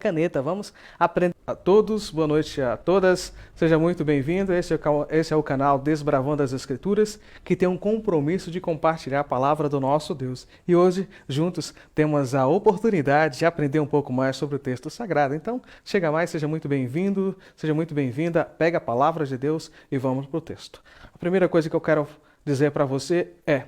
Caneta. Vamos aprender a todos. Boa noite a todas. Seja muito bem-vindo. Esse é o canal Desbravando as Escrituras, que tem um compromisso de compartilhar a palavra do nosso Deus. E hoje, juntos, temos a oportunidade de aprender um pouco mais sobre o texto sagrado. Então, chega mais, seja muito bem-vindo, seja muito bem-vinda. Pega a palavra de Deus e vamos para o texto. A primeira coisa que eu quero dizer para você é: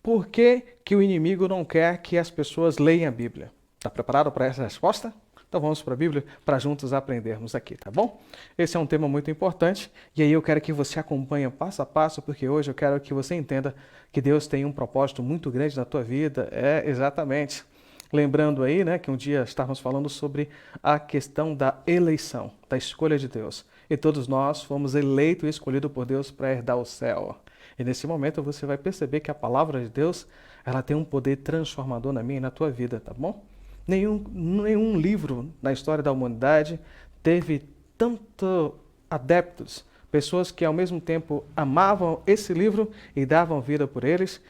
por que que o inimigo não quer que as pessoas leiam a Bíblia? Está preparado para essa resposta? Então vamos para a Bíblia para juntos aprendermos aqui, tá bom? Esse é um tema muito importante e aí eu quero que você acompanhe passo a passo, porque hoje eu quero que você entenda que Deus tem um propósito muito grande na tua vida. Exatamente. Lembrando aí, né, que um dia estávamos falando sobre a questão da eleição, da escolha de Deus. E todos nós fomos eleitos e escolhidos por Deus para herdar o céu. E nesse momento você vai perceber que a palavra de Deus, ela tem um poder transformador na minha e na tua vida, tá bom? Nenhum livro na história da humanidade teve tanto adeptos, pessoas que ao mesmo tempo amavam esse livro e davam vida por eles.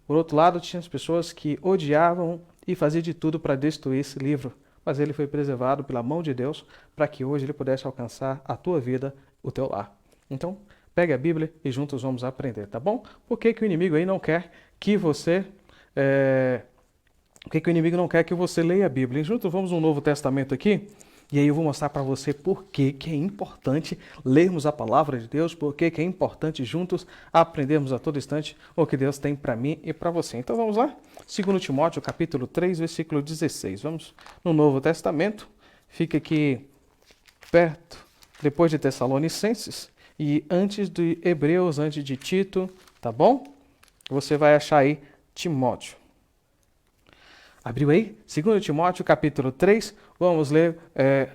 Por outro lado, tinha as pessoas que odiavam e faziam de tudo para destruir esse livro. Mas ele foi preservado pela mão de Deus para que hoje ele pudesse alcançar a tua vida, o teu lar. Então, pegue a Bíblia e juntos vamos aprender, tá bom? Por que que o inimigo aí não quer que você... Por que que o inimigo não quer que você leia a Bíblia? E juntos vamos no Novo Testamento aqui, e aí eu vou mostrar para você por que que é importante lermos a palavra de Deus, por que que é importante juntos aprendermos a todo instante o que Deus tem para mim e para você. Então vamos lá? 2 Timóteo, capítulo 3, versículo 16. Vamos no Novo Testamento, fica aqui perto, depois de Tessalonicenses, e antes de Hebreus, antes de Tito, tá bom? Você vai achar aí Timóteo. Abriu aí? 2 Timóteo, capítulo 3, vamos ler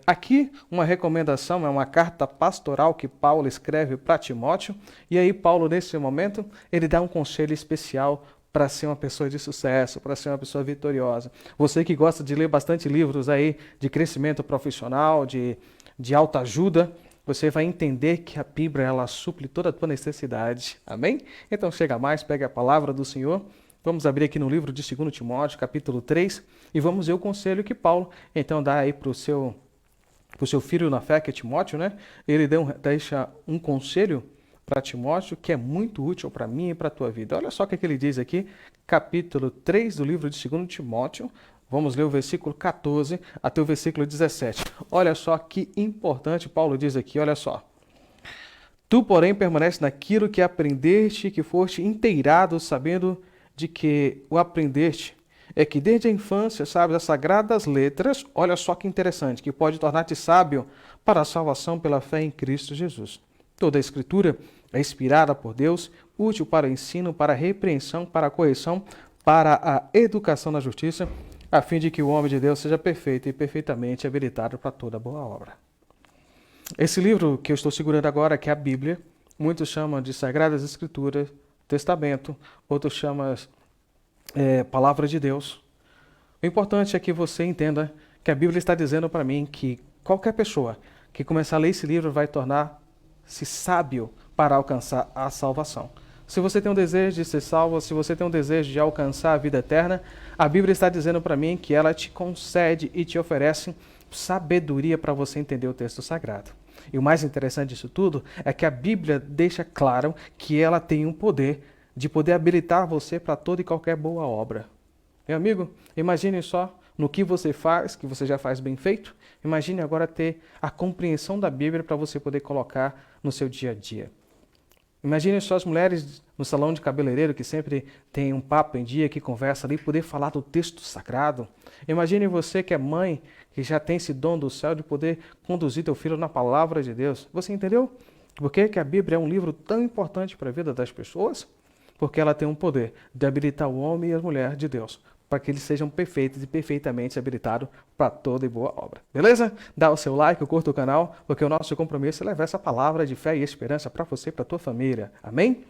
aqui uma recomendação, é uma carta pastoral que Paulo escreve para Timóteo, e aí Paulo, nesse momento, ele dá um conselho especial para ser uma pessoa de sucesso, para ser uma pessoa vitoriosa. Você que gosta de ler bastante livros aí de crescimento profissional, de autoajuda, você vai entender que a Bíblia, ela suple toda a tua necessidade. Amém? Então chega mais, pega a palavra do Senhor. Vamos abrir aqui no livro de 2 Timóteo, capítulo 3, e vamos ver o conselho que Paulo, então, dá aí para o seu filho na fé, que é Timóteo, né? Ele deixa um conselho para Timóteo que é muito útil para mim e para a tua vida. Olha só o que ele diz aqui, capítulo 3 do livro de 2 Timóteo, vamos ler o versículo 14 até o versículo 17. Olha só que importante Paulo diz aqui, olha só. Tu, porém, permanece naquilo que aprendeste, que foste inteirado, sabendo de que o aprendeste, é que desde a infância sabes as sagradas letras, olha só que interessante, que pode tornar-te sábio para a salvação pela fé em Cristo Jesus. Toda a Escritura é inspirada por Deus, útil para o ensino, para a repreensão, para a correção, para a educação na justiça, a fim de que o homem de Deus seja perfeito e perfeitamente habilitado para toda boa obra. Esse livro que eu estou segurando agora, que é a Bíblia, muitos chamam de Sagradas Escrituras, Testamento, outros chamam Palavra de Deus. O importante é que você entenda que a Bíblia está dizendo para mim que qualquer pessoa que começar a ler esse livro vai tornar-se sábio para alcançar a salvação. Se você tem um desejo de ser salvo, se você tem um desejo de alcançar a vida eterna, a Bíblia está dizendo para mim que ela te concede e te oferece sabedoria para você entender o texto sagrado. E o mais interessante disso tudo é que a Bíblia deixa claro que ela tem um poder de poder habilitar você para toda e qualquer boa obra. Meu amigo, imagine só no que você faz, que você já faz bem feito. Imagine agora ter a compreensão da Bíblia para você poder colocar no seu dia a dia. Imagine só as mulheres no salão de cabeleireiro que sempre tem um papo em dia, que conversa ali, poder falar do texto sagrado. Imagine você que é mãe, que já tem esse dom do céu de poder conduzir teu filho na palavra de Deus. Você entendeu? Por que que a Bíblia é um livro tão importante para a vida das pessoas? Porque ela tem um poder de habilitar o homem e a mulher de Deus, para que eles sejam perfeitos e perfeitamente habilitados para toda e boa obra. Beleza? Dá o seu like, curta o canal, porque o nosso compromisso é levar essa palavra de fé e esperança para você e para a tua família. Amém?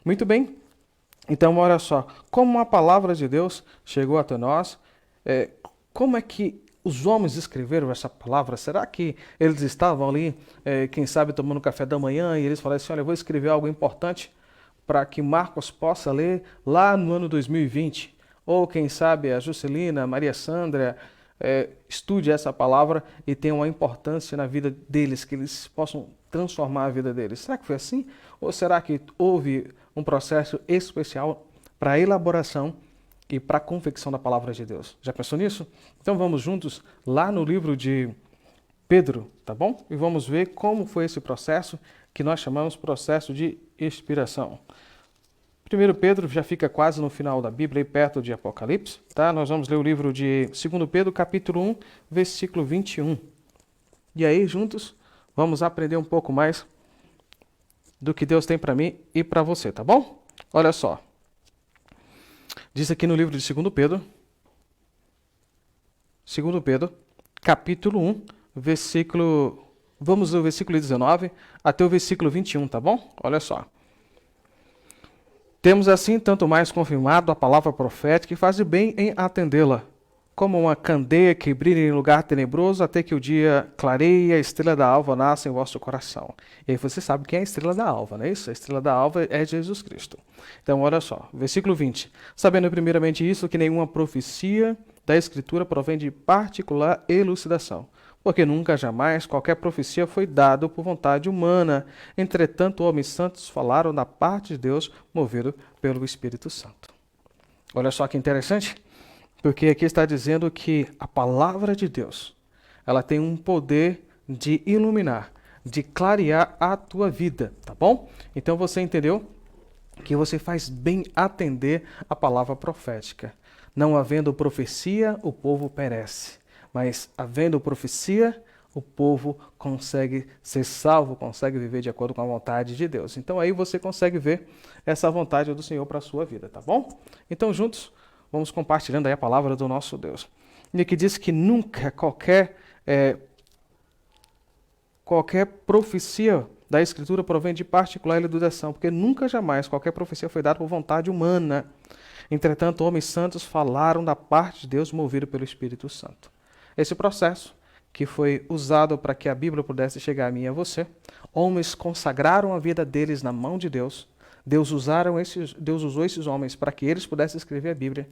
Muito bem. Então, olha só, como a palavra de Deus chegou até nós, como é que os homens escreveram essa palavra? Será que eles estavam ali, quem sabe, tomando café da manhã e eles falaram assim, olha, eu vou escrever algo importante para que Marcos possa ler lá no ano 2020? Ou quem sabe a Juscelina, a Maria Sandra, estude essa palavra e tenha uma importância na vida deles, que eles possam transformar a vida deles. Será que foi assim? Ou será que houve um processo especial para a elaboração e para a confecção da palavra de Deus? Já pensou nisso? Então vamos juntos lá no livro de Pedro, tá bom? E vamos ver como foi esse processo que nós chamamos processo de inspiração. 1 Pedro já fica quase no final da Bíblia, aí perto de Apocalipse, tá? Nós vamos ler o livro de 2 Pedro, capítulo 1, versículo 21. E aí, juntos, vamos aprender um pouco mais do que Deus tem para mim e para você, tá bom? Olha só. Diz aqui no livro de 2 Pedro, capítulo 1, versículo... Vamos do versículo 19 até o versículo 21, tá bom? Olha só. Temos assim tanto mais confirmado a palavra profética que faz bem em atendê-la, como uma candeia que brilha em lugar tenebroso até que o dia clareie e a estrela da alva nasça em vosso coração. E aí você sabe quem é a estrela da alva, não é isso? A estrela da alva é Jesus Cristo. Então olha só, versículo 20. Sabendo primeiramente isso, que nenhuma profecia da Escritura provém de particular elucidação, porque nunca jamais qualquer profecia foi dada por vontade humana. Entretanto, homens santos falaram da parte de Deus, movido pelo Espírito Santo. Olha só que interessante, porque aqui está dizendo que a palavra de Deus, ela tem um poder de iluminar, de clarear a tua vida, tá bom? Então você entendeu que você faz bem atender a palavra profética. Não havendo profecia, o povo perece. Mas, havendo profecia, o povo consegue ser salvo, consegue viver de acordo com a vontade de Deus. Então, aí você consegue ver essa vontade do Senhor para a sua vida, tá bom? Então, juntos, vamos compartilhando aí a palavra do nosso Deus. E aqui diz que nunca qualquer profecia da Escritura provém de particular elucidação, porque nunca jamais qualquer profecia foi dada por vontade humana. Entretanto, homens santos falaram da parte de Deus, movido pelo Espírito Santo. Esse processo, que foi usado para que a Bíblia pudesse chegar a mim e a você, homens consagraram a vida deles na mão de Deus. Deus usou esses homens para que eles pudessem escrever a Bíblia,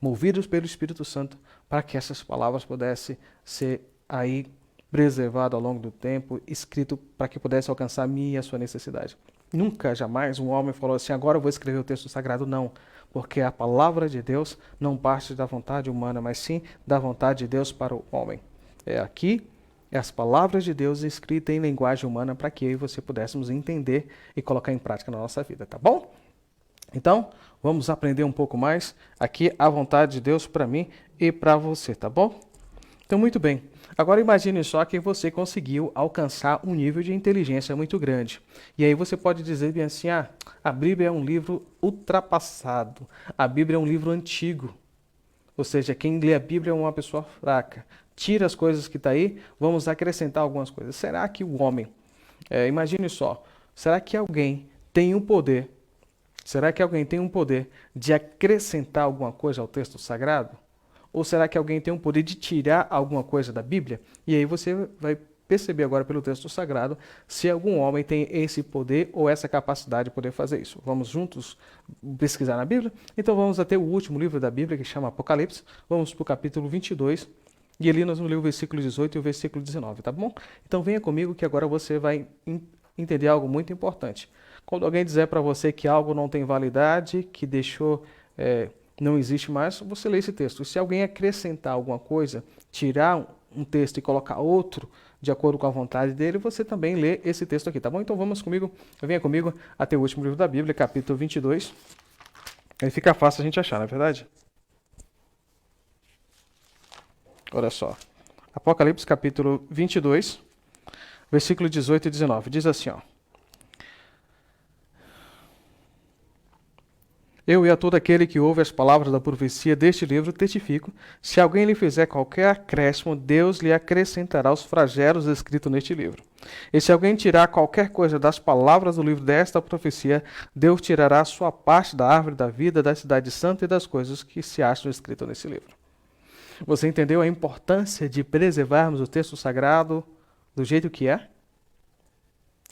movidos pelo Espírito Santo, para que essas palavras pudessem ser aí preservadas ao longo do tempo, escrito para que pudesse alcançar a minha e a sua necessidade. Nunca, jamais, um homem falou assim, agora eu vou escrever o texto sagrado. Não, porque a palavra de Deus não parte da vontade humana, mas sim da vontade de Deus para o homem. As palavras de Deus escritas em linguagem humana para que eu e você pudéssemos entender e colocar em prática na nossa vida, tá bom? Então, vamos aprender um pouco mais aqui a vontade de Deus para mim e para você, tá bom? Então, muito bem. Agora imagine só que você conseguiu alcançar um nível de inteligência muito grande. E aí você pode dizer bem assim, a Bíblia é um livro ultrapassado, a Bíblia é um livro antigo. Ou seja, quem lê a Bíblia é uma pessoa fraca. Tira as coisas que estão aí, vamos acrescentar algumas coisas. Será que o homem, imagine só, será que alguém tem o poder, de acrescentar alguma coisa ao texto sagrado? Ou será que alguém tem o poder de tirar alguma coisa da Bíblia? E aí você vai perceber agora pelo texto sagrado se algum homem tem esse poder ou essa capacidade de poder fazer isso. Vamos juntos pesquisar na Bíblia? Então vamos até o último livro da Bíblia, que chama Apocalipse. Vamos para o capítulo 22. E ali nós vamos ler o versículo 18 e o versículo 19, tá bom? Então venha comigo que agora você vai entender algo muito importante. Quando alguém dizer para você que algo não tem validade, que deixou... não existe mais, você lê esse texto. E se alguém acrescentar alguma coisa, tirar um texto e colocar outro de acordo com a vontade dele, você também lê esse texto aqui, tá bom? Então venha comigo até o último livro da Bíblia, capítulo 22. Aí fica fácil a gente achar, não é verdade? Olha só. Apocalipse, capítulo 22, versículo 18 e 19. Diz assim, ó. Eu e a todo aquele que ouve as palavras da profecia deste livro testifico, se alguém lhe fizer qualquer acréscimo, Deus lhe acrescentará os flagelos escritos neste livro. E se alguém tirar qualquer coisa das palavras do livro desta profecia, Deus tirará a sua parte da árvore da vida, da cidade santa e das coisas que se acham escritas nesse livro. Você entendeu a importância de preservarmos o texto sagrado do jeito que é?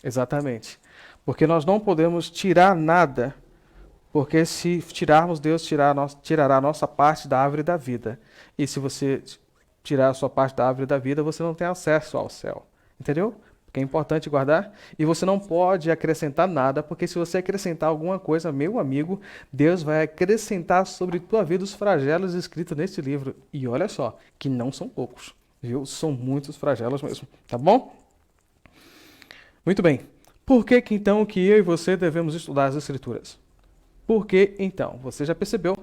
Exatamente. Porque nós não podemos tirar nada. Porque se tirarmos, Deus tirará a nossa parte da árvore da vida. E se você tirar a sua parte da árvore da vida, você não tem acesso ao céu. Entendeu? Porque é importante guardar. E você não pode acrescentar nada, porque se você acrescentar alguma coisa, meu amigo, Deus vai acrescentar sobre tua vida os flagelos escritos nesse livro. E olha só, que não são poucos, viu? São muitos flagelos mesmo, tá bom? Muito bem. Por que então que eu e você devemos estudar as Escrituras? Por que então? Você já percebeu?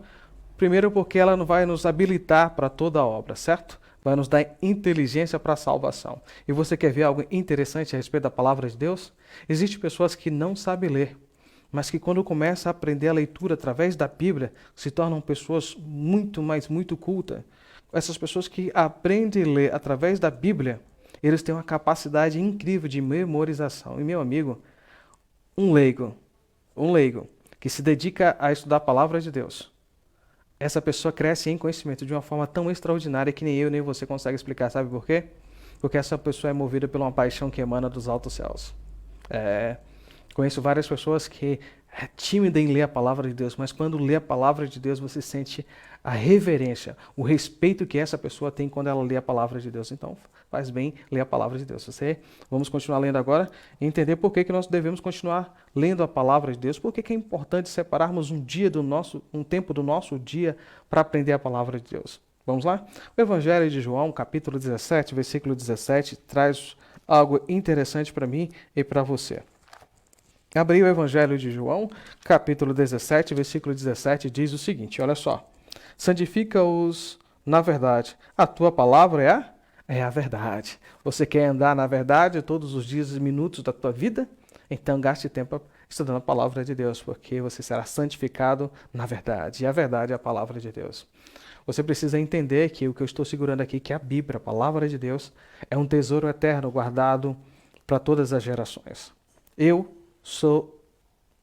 Primeiro porque ela não vai nos habilitar para toda a obra, certo? Vai nos dar inteligência para a salvação. E você quer ver algo interessante a respeito da palavra de Deus? Existem pessoas que não sabem ler, mas que quando começam a aprender a leitura através da Bíblia, se tornam pessoas muito cultas. Essas pessoas que aprendem a ler através da Bíblia, eles têm uma capacidade incrível de memorização. E meu amigo, um leigo, que se dedica a estudar a palavra de Deus, essa pessoa cresce em conhecimento de uma forma tão extraordinária que nem eu nem você consegue explicar. Sabe por quê? Porque essa pessoa é movida por uma paixão que emana dos altos céus. Conheço várias pessoas que é tímida em ler a palavra de Deus, mas quando lê a palavra de Deus, você sente a reverência, o respeito que essa pessoa tem quando ela lê a palavra de Deus. Então, faz bem ler a palavra de Deus. Vamos continuar lendo agora e entender por que nós devemos continuar lendo a palavra de Deus, por que é importante separarmos um tempo do nosso dia para aprender a palavra de Deus. Vamos lá? O Evangelho de João, capítulo 17, versículo 17, traz algo interessante para mim e para você. Abri o Evangelho de João, capítulo 17, versículo 17, diz o seguinte, olha só. Santifica-os na verdade. A tua palavra é a verdade. Você quer andar na verdade todos os dias e minutos da tua vida? Então gaste tempo estudando a palavra de Deus, porque você será santificado na verdade. E a verdade é a palavra de Deus. Você precisa entender que o que eu estou segurando aqui, que é a Bíblia, a palavra de Deus, é um tesouro eterno guardado para todas as gerações. Eu sou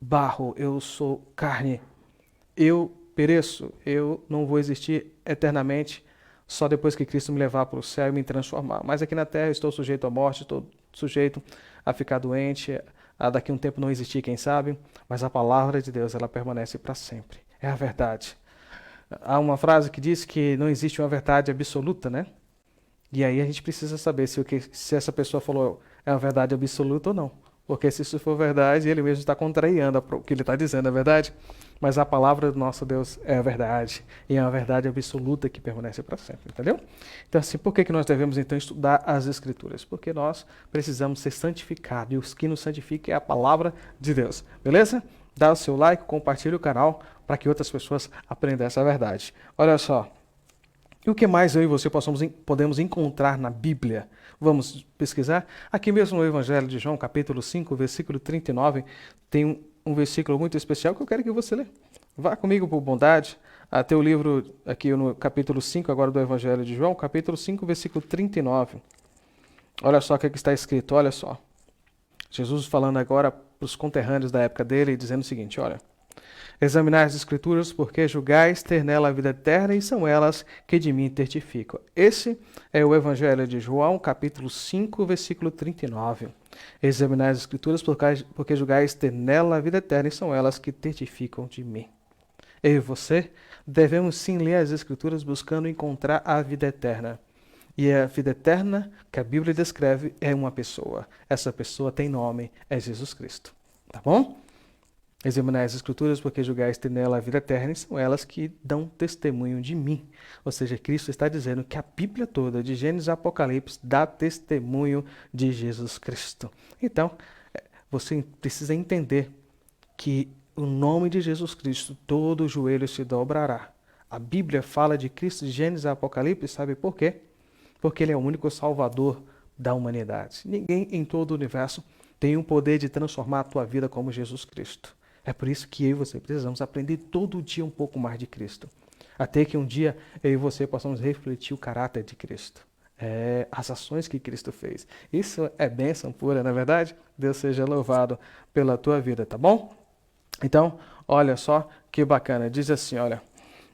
barro, eu sou carne, eu pereço, eu não vou existir eternamente só depois que Cristo me levar para o céu e me transformar. Mas aqui na terra eu estou sujeito à morte, estou sujeito a ficar doente, a daqui a um tempo não existir, quem sabe, mas a palavra de Deus, ela permanece para sempre. É a verdade. Há uma frase que diz que não existe uma verdade absoluta, né? E aí a gente precisa saber se essa pessoa falou é uma verdade absoluta ou não. Porque se isso for verdade, ele mesmo está contrariando o que ele está dizendo, é verdade? Mas a palavra do nosso Deus é a verdade. E é uma verdade absoluta que permanece para sempre, entendeu? Então, assim, por que nós devemos, então, estudar as Escrituras? Porque nós precisamos ser santificados. E o que nos santifica é a palavra de Deus. Beleza? Dá o seu like, compartilhe o canal para que outras pessoas aprendam essa verdade. Olha só. E o que mais eu e você podemos encontrar na Bíblia? Vamos pesquisar? Aqui mesmo no Evangelho de João, capítulo 5, versículo 39, tem um versículo muito especial que eu quero que você lê. Vá comigo por bondade até o livro, aqui no capítulo 5, agora do Evangelho de João, capítulo 5, versículo 39. Olha só o que está escrito, olha só. Jesus falando agora para os conterrâneos da época dele, dizendo o seguinte, olha. Examinai as Escrituras, porque julgais ter nela a vida eterna, e são elas que de mim testificam. Esse é o Evangelho de João, capítulo 5, versículo 39. Examinai as Escrituras, porque julgais ter nela a vida eterna, e são elas que testificam de mim. Eu e você devemos sim ler as Escrituras buscando encontrar a vida eterna. E a vida eterna que a Bíblia descreve é uma pessoa. Essa pessoa tem nome, é Jesus Cristo. Tá bom? Examinai as Escrituras, porque julgais ter nela a vida eterna, e são elas que dão testemunho de mim. Ou seja, Cristo está dizendo que a Bíblia toda, de Gênesis a Apocalipse, dá testemunho de Jesus Cristo. Então, você precisa entender que o nome de Jesus Cristo, todo joelho se dobrará. A Bíblia fala de Cristo de Gênesis a Apocalipse, sabe por quê? Porque Ele é o único Salvador da humanidade. Ninguém em todo o universo tem o poder de transformar a tua vida como Jesus Cristo. É por isso que eu e você precisamos aprender todo dia um pouco mais de Cristo. Até que um dia eu e você possamos refletir o caráter de Cristo. As ações que Cristo fez. Isso é bênção pura, não é verdade? Deus seja louvado pela tua vida, tá bom? Então, olha só que bacana. Diz assim, olha,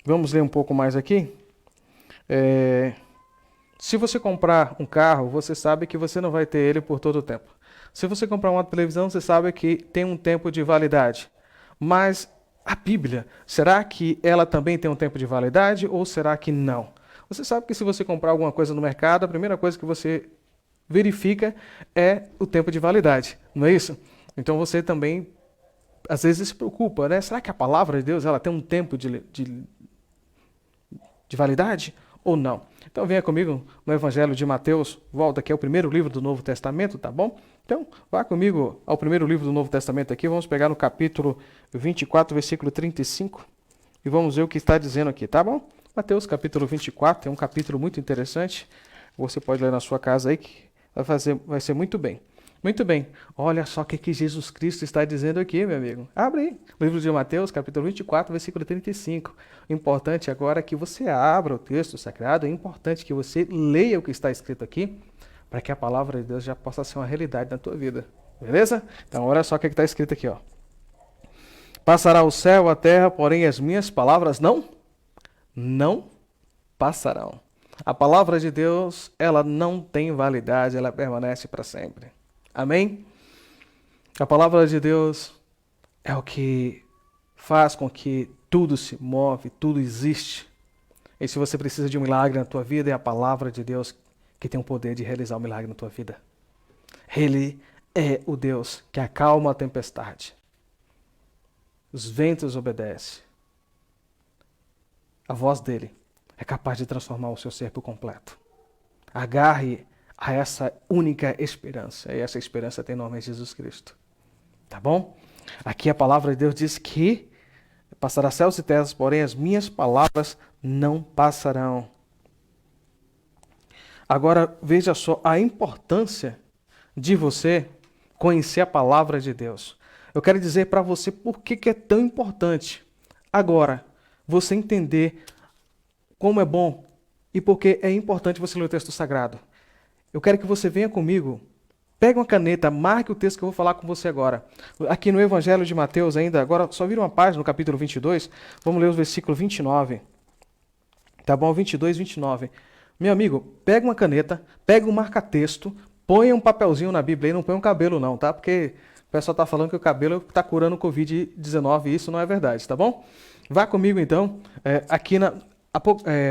vamos ler um pouco mais aqui. Se você comprar um carro, você sabe que você não vai ter ele por todo o tempo. Se você comprar uma televisão, você sabe que tem um tempo de validade. Mas a Bíblia, será que ela também tem um tempo de validade ou será que não? Você sabe que se você comprar alguma coisa no mercado, a primeira coisa que você verifica é o tempo de validade, não é isso? Então você também, às vezes, se preocupa, né? Será que a palavra de Deus ela tem um tempo de validade ou não? Então venha comigo no Evangelho de Mateus, volta aqui ao primeiro livro do Novo Testamento, tá bom? Então, vá comigo ao primeiro livro do Novo Testamento aqui, vamos pegar no capítulo 24, versículo 35, e vamos ver o que está dizendo aqui, tá bom? Mateus capítulo 24, é um capítulo muito interessante, você pode ler na sua casa aí, que vai ser muito bem. Muito bem, olha só o que Jesus Cristo está dizendo aqui, meu amigo. Abre aí, o livro de Mateus, capítulo 24, versículo 35. O importante agora é que você abra o texto sagrado, é importante que você leia o que está escrito aqui, para que a palavra de Deus já possa ser uma realidade na tua vida. Beleza? Então, olha só o que está escrito aqui, ó. Passará o céu, a terra, porém as minhas palavras não passarão. A palavra de Deus, ela não tem validade, ela permanece para sempre. Amém? A palavra de Deus é o que faz com que tudo se move, tudo existe. E se você precisa de um milagre na tua vida, é a palavra de Deus que tem o poder de realizar um milagre na tua vida. Ele é o Deus que acalma a tempestade. Os ventos obedecem. A voz dele é capaz de transformar o seu ser por completo. Agarre a essa única esperança. E essa esperança tem nome de Jesus Cristo. Tá bom? Aqui a palavra de Deus diz que passará céus e terras, porém as minhas palavras não passarão. Agora veja só a importância de você conhecer a palavra de Deus. Eu quero dizer para você por que é tão importante agora você entender como é bom e por que é importante você ler o texto sagrado. Eu quero que você venha comigo, pegue uma caneta, marque o texto que eu vou falar com você agora. Aqui no Evangelho de Mateus ainda, agora só vira uma página no capítulo 22, vamos ler o versículo 29. Tá bom? 22, 29. Meu amigo, pega uma caneta, pega um marca-texto, põe um papelzinho na Bíblia aí, não põe um cabelo não, tá? Porque o pessoal está falando que o cabelo está curando o Covid-19 e isso não é verdade, tá bom? Vá comigo então, aqui na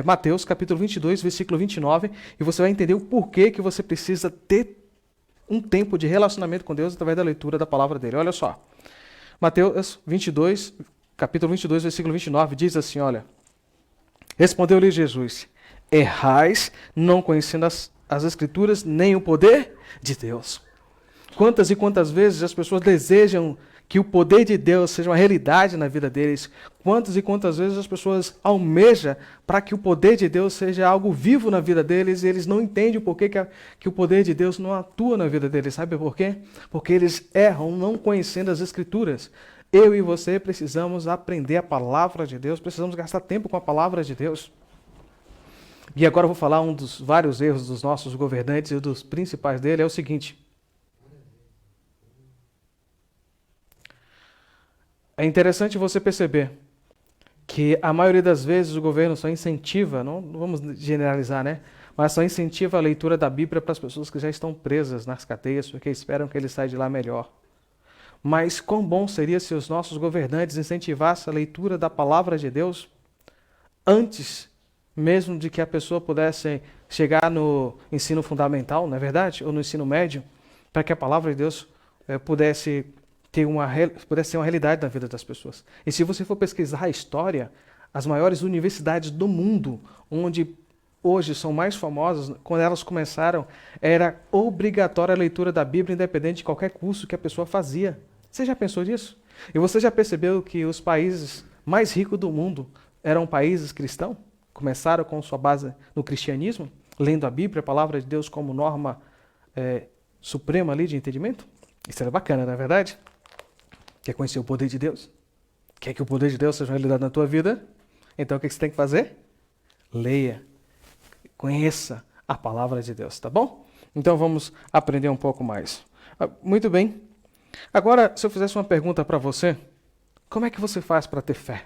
Mateus capítulo 22, versículo 29, e você vai entender o porquê que você precisa ter um tempo de relacionamento com Deus através da leitura da palavra dele. Olha só, Mateus 22, capítulo 22, versículo 29, diz assim, olha, respondeu-lhe Jesus, errais, não conhecendo as Escrituras, nem o poder de Deus. Quantas e quantas vezes as pessoas desejam que o poder de Deus seja uma realidade na vida deles. Quantas e quantas vezes as pessoas almejam para que o poder de Deus seja algo vivo na vida deles e eles não entendem o porquê que o poder de Deus não atua na vida deles. Sabe por quê? Porque eles erram não conhecendo as Escrituras. Eu e você precisamos aprender a palavra de Deus, precisamos gastar tempo com a palavra de Deus. E agora eu vou falar um dos vários erros dos nossos governantes e dos principais dele, é o seguinte. É interessante você perceber que a maioria das vezes o governo só incentiva, não vamos generalizar, né? Mas só incentiva a leitura da Bíblia para as pessoas que já estão presas nas cadeias, porque esperam que eles saiam de lá melhor. Mas quão bom seria se os nossos governantes incentivassem a leitura da palavra de Deus antes mesmo de que a pessoa pudesse chegar no ensino fundamental, não é verdade? Ou no ensino médio, para que a palavra de Deus pudesse ser uma realidade na vida das pessoas. E se você for pesquisar a história, as maiores universidades do mundo, onde hoje são mais famosas, quando elas começaram, era obrigatória a leitura da Bíblia, independente de qualquer curso que a pessoa fazia. Você já pensou nisso? E você já percebeu que os países mais ricos do mundo eram países cristãos? Começaram com sua base no cristianismo, lendo a Bíblia, a palavra de Deus como norma suprema ali de entendimento? Isso era bacana, não é verdade? Quer conhecer o poder de Deus? Quer que o poder de Deus seja uma realidade na tua vida? Então o que você tem que fazer? Leia, conheça a palavra de Deus, tá bom? Então vamos aprender um pouco mais. Muito bem. Agora, se eu fizesse uma pergunta para você, como é que você faz para ter fé?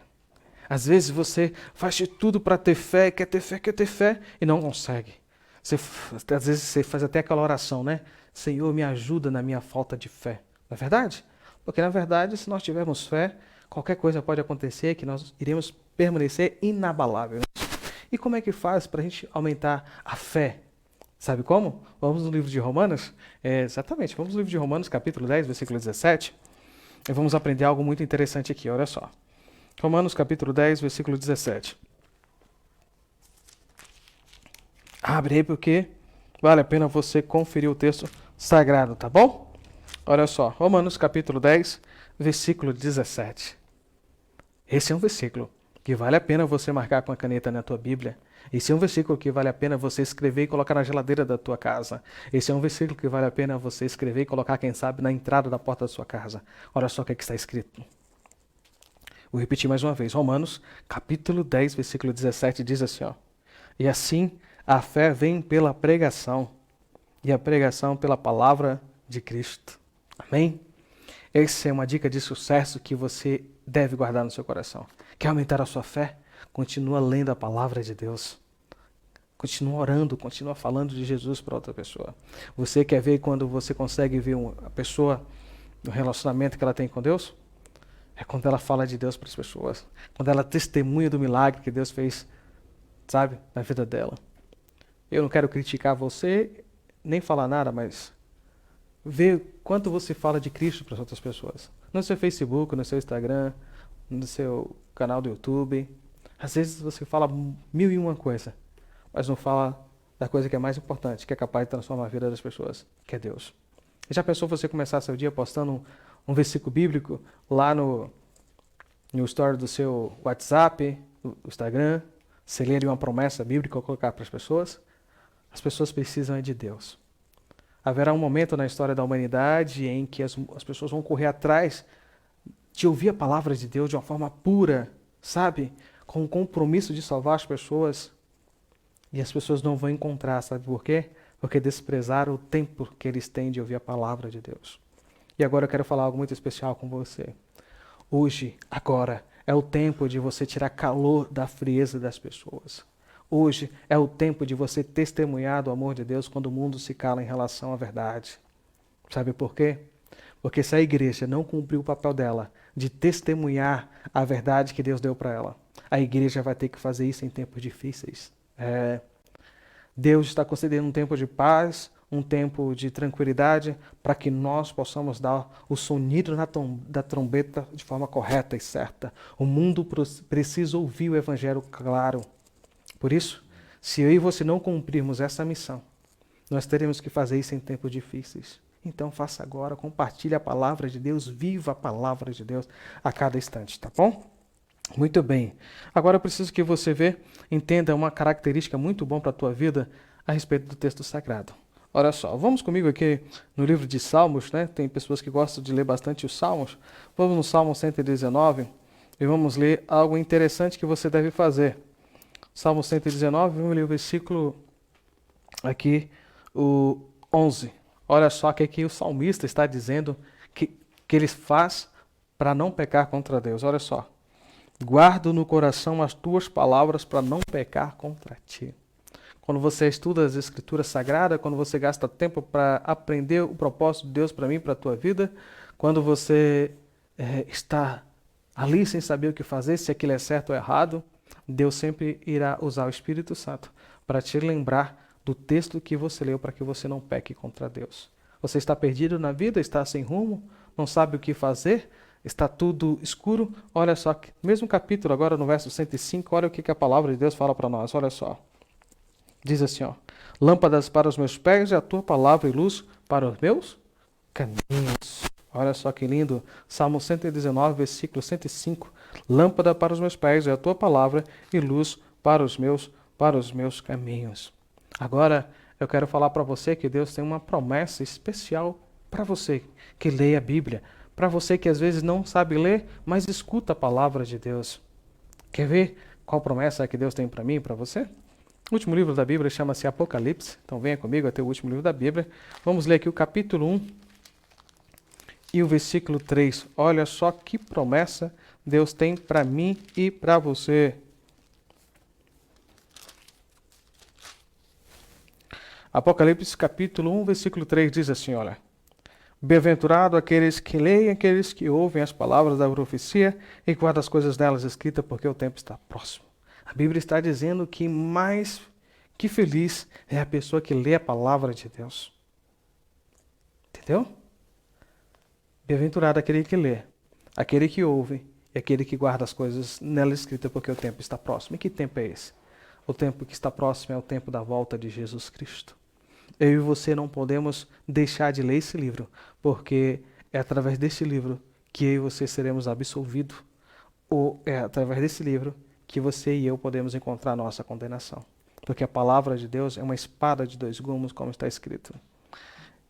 Às vezes você faz de tudo para ter fé, quer ter fé e não consegue. Às vezes você faz até aquela oração, né? Senhor, me ajuda na minha falta de fé. Não é verdade? Porque, na verdade, se nós tivermos fé, qualquer coisa pode acontecer que nós iremos permanecer inabaláveis. E como é que faz para a gente aumentar a fé? Sabe como? Vamos no livro de Romanos? Exatamente, vamos no livro de Romanos, capítulo 10, versículo 17. E vamos aprender algo muito interessante aqui, olha só. Romanos, capítulo 10, versículo 17. Abre aí porque vale a pena você conferir o texto sagrado, tá bom? Olha só, Romanos, capítulo 10, versículo 17. Esse é um versículo que vale a pena você marcar com a caneta na tua Bíblia. Esse é um versículo que vale a pena você escrever e colocar na geladeira da tua casa. Esse é um versículo que vale a pena você escrever e colocar, quem sabe, na entrada da porta da sua casa. Olha só o que está escrito. Vou repetir mais uma vez. Romanos, capítulo 10, versículo 17, diz assim, ó. E assim, a fé vem pela pregação, e a pregação pela palavra de Cristo. Amém? Essa é uma dica de sucesso que você deve guardar no seu coração. Quer aumentar a sua fé? Continua lendo a palavra de Deus. Continua orando, continua falando de Jesus para outra pessoa. Você quer ver quando você consegue ver a pessoa, no relacionamento que ela tem com Deus? É quando ela fala de Deus para as pessoas. Quando ela testemunha do milagre que Deus fez, sabe, na vida dela. Eu não quero criticar você, nem falar nada, mas ver quanto você fala de Cristo para as outras pessoas. No seu Facebook, no seu Instagram, no seu canal do YouTube. Às vezes você fala 1001 coisa, mas não fala da coisa que é mais importante, que é capaz de transformar a vida das pessoas, que é Deus. Já pensou você começar seu dia postando um versículo bíblico lá no story do seu WhatsApp, no Instagram, você ler uma promessa bíblica ou colocar para as pessoas? As pessoas precisam de Deus. Haverá um momento na história da humanidade em que as pessoas vão correr atrás de ouvir a palavra de Deus de uma forma pura, sabe? Com o compromisso de salvar as pessoas. E as pessoas não vão encontrar, sabe por quê? Porque desprezaram o tempo que eles têm de ouvir a palavra de Deus. E agora eu quero falar algo muito especial com você. Hoje, agora, é o tempo de você tirar calor da frieza das pessoas. Hoje é o tempo de você testemunhar do amor de Deus quando o mundo se cala em relação à verdade. Sabe por quê? Porque se a igreja não cumpriu o papel dela de testemunhar a verdade que Deus deu para ela, a igreja vai ter que fazer isso em tempos difíceis. Deus está concedendo um tempo de paz, um tempo de tranquilidade, para que nós possamos dar o sonido da trombeta de forma correta e certa. O mundo precisa ouvir o evangelho claro. Por isso, se eu e você não cumprirmos essa missão, nós teremos que fazer isso em tempos difíceis. Então faça agora, compartilhe a palavra de Deus, viva a palavra de Deus a cada instante, tá bom? Muito bem. Agora eu preciso que você entenda uma característica muito bom para a tua vida a respeito do texto sagrado. Olha só, vamos comigo aqui no livro de Salmos, né? Tem pessoas que gostam de ler bastante os Salmos. Vamos no Salmo 119 e vamos ler algo interessante que você deve fazer. Salmo 119, vamos ler o versículo aqui, o 11. Olha só o que o salmista está dizendo que ele faz para não pecar contra Deus. Olha só. Guardo no coração as tuas palavras para não pecar contra ti. Quando você estuda as Escrituras Sagradas, quando você gasta tempo para aprender o propósito de Deus para mim, para a tua vida, quando você está ali sem saber o que fazer, se aquilo é certo ou errado, Deus sempre irá usar o Espírito Santo para te lembrar do texto que você leu para que você não peque contra Deus. Você está perdido na vida, está sem rumo, não sabe o que fazer, está tudo escuro. Olha só, mesmo capítulo agora no verso 105, olha o que a palavra de Deus fala para nós, olha só. Diz assim, ó, lâmpadas para os meus pés e a tua palavra e luz para os meus caminhos. Olha só que lindo, Salmo 119, versículo 105. Lâmpada para os meus pés é a tua palavra e luz para os meus caminhos. Agora, eu quero falar para você que Deus tem uma promessa especial para você que lê a Bíblia. Para você que às vezes não sabe ler, mas escuta a palavra de Deus. Quer ver qual promessa que Deus tem para mim e para você? O último livro da Bíblia chama-se Apocalipse. Então venha comigo até o último livro da Bíblia. Vamos ler aqui o capítulo 1 e o versículo 3. Olha só que promessa Deus tem para mim e para você. Apocalipse capítulo 1, versículo 3 diz assim, olha. Bem-aventurado aqueles que leem, aqueles que ouvem as palavras da profecia e guardam as coisas nelas escritas, porque o tempo está próximo. A Bíblia está dizendo que feliz é a pessoa que lê a palavra de Deus. Entendeu? Bem-aventurado aquele que lê, aquele que ouve e aquele que guarda as coisas nela escritas, porque o tempo está próximo. E que tempo é esse? O tempo que está próximo é o tempo da volta de Jesus Cristo. Eu e você não podemos deixar de ler esse livro, porque é através desse livro que eu e você seremos absolvidos, ou é através desse livro que você e eu podemos encontrar a nossa condenação. Porque a palavra de Deus é uma espada de dois gumes, como está escrito.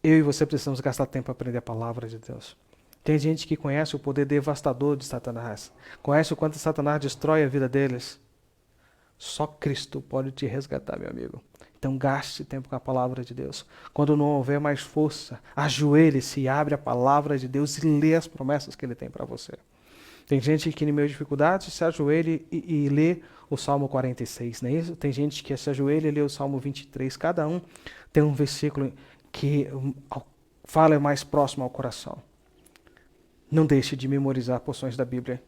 Eu e você precisamos gastar tempo para aprender a palavra de Deus. Tem gente que conhece o poder devastador de Satanás, conhece o quanto Satanás destrói a vida deles. Só Cristo pode te resgatar, meu amigo. Então gaste tempo com a palavra de Deus. Quando não houver mais força, ajoelhe-se e abre a palavra de Deus e lê as promessas que Ele tem para você. Tem gente que, no meio de dificuldades, se ajoelha e lê o Salmo 46, não é isso? Tem gente que se ajoelha e lê o Salmo 23. Cada um tem um versículo que fala mais próximo ao coração. Não deixe de memorizar porções da Bíblia.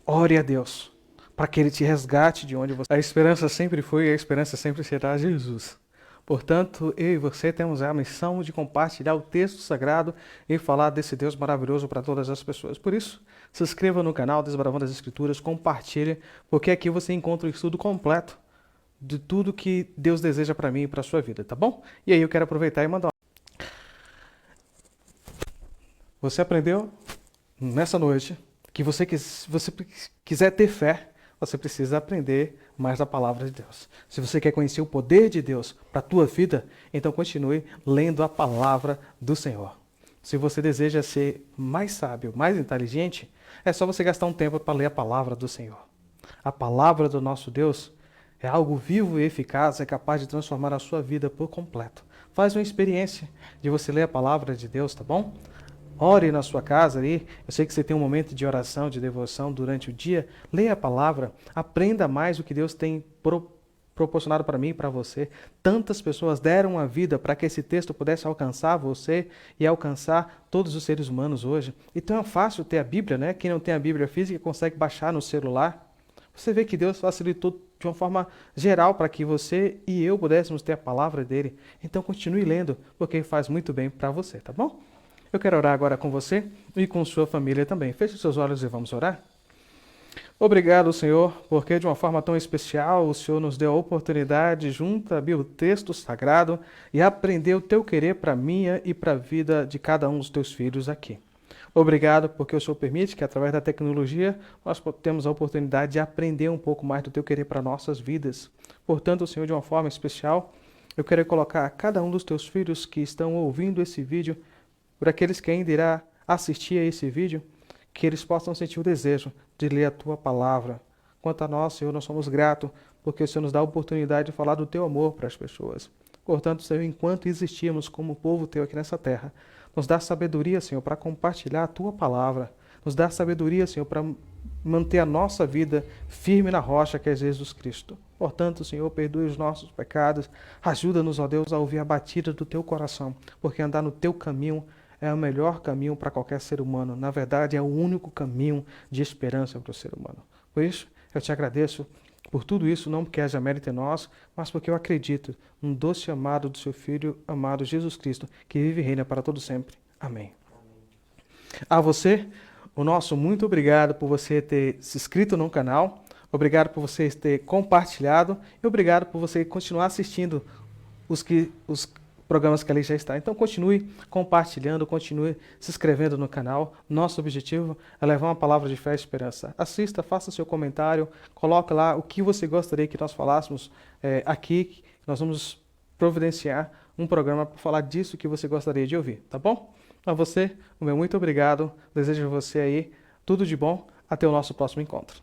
Ore a Deus para que Ele te resgate de onde você... A esperança sempre foi e a esperança sempre será Jesus. Portanto, eu e você temos a missão de compartilhar o texto sagrado e falar desse Deus maravilhoso para todas as pessoas. Por isso, se inscreva no canal Desbravando as Escrituras, compartilhe, porque aqui você encontra o estudo completo de tudo que Deus deseja para mim e para a sua vida, tá bom? E aí eu quero aproveitar e mandar Você aprendeu nessa noite que você quiser ter fé, você precisa aprender mais da palavra de Deus. Se você quer conhecer o poder de Deus para a tua vida, então continue lendo a palavra do Senhor. Se você deseja ser mais sábio, mais inteligente, é só você gastar um tempo para ler a palavra do Senhor. A palavra do nosso Deus é algo vivo e eficaz, é capaz de transformar a sua vida por completo. Faz uma experiência de você ler a palavra de Deus, tá bom? Ore na sua casa ali. Eu sei que você tem um momento de oração, de devoção durante o dia. Leia a palavra. Aprenda mais o que Deus tem proporcionado para mim e para você. Tantas pessoas deram a vida para que esse texto pudesse alcançar você e alcançar todos os seres humanos hoje. Então é fácil ter a Bíblia, né? Quem não tem a Bíblia física consegue baixar no celular. Você vê que Deus facilitou de uma forma geral para que você e eu pudéssemos ter a palavra dele. Então continue lendo, porque faz muito bem para você, tá bom? Eu quero orar agora com você e com sua família também. Feche seus olhos e vamos orar. Obrigado, Senhor, porque de uma forma tão especial o Senhor nos deu a oportunidade junto a abrir o texto sagrado e aprender o teu querer para a minha e para a vida de cada um dos teus filhos aqui. Obrigado porque o Senhor permite que através da tecnologia nós temos a oportunidade de aprender um pouco mais do teu querer para nossas vidas. Portanto, Senhor, de uma forma especial, eu quero colocar cada um dos teus filhos que estão ouvindo esse vídeo, por aqueles que ainda irá assistir a esse vídeo, que eles possam sentir o desejo de ler a tua palavra. Quanto a nós, Senhor, nós somos gratos, porque o Senhor nos dá a oportunidade de falar do teu amor para as pessoas. Portanto, Senhor, enquanto existimos como povo teu aqui nessa terra, nos dá sabedoria, Senhor, para compartilhar a tua palavra. Nos dá sabedoria, Senhor, para manter a nossa vida firme na rocha que é Jesus Cristo. Portanto, Senhor, perdoe os nossos pecados. Ajuda-nos, ó Deus, a ouvir a batida do teu coração, porque andar no teu caminho é o melhor caminho para qualquer ser humano. Na verdade, é o único caminho de esperança para o ser humano. Por isso, eu te agradeço por tudo isso, não porque haja mérito em nós, mas porque eu acredito no doce amado do seu Filho amado Jesus Cristo, que vive e reina para todo sempre. Amém. A você, o nosso muito obrigado por você ter se inscrito no canal, obrigado por você ter compartilhado e obrigado por você continuar assistindo os programas que ali já está. Então continue compartilhando, continue se inscrevendo no canal. Nosso objetivo é levar uma palavra de fé e esperança. Assista, faça seu comentário, coloque lá o que você gostaria que nós falássemos aqui. Nós vamos providenciar um programa para falar disso que você gostaria de ouvir, tá bom? A você, o meu muito obrigado. Desejo a você aí tudo de bom. Até o nosso próximo encontro.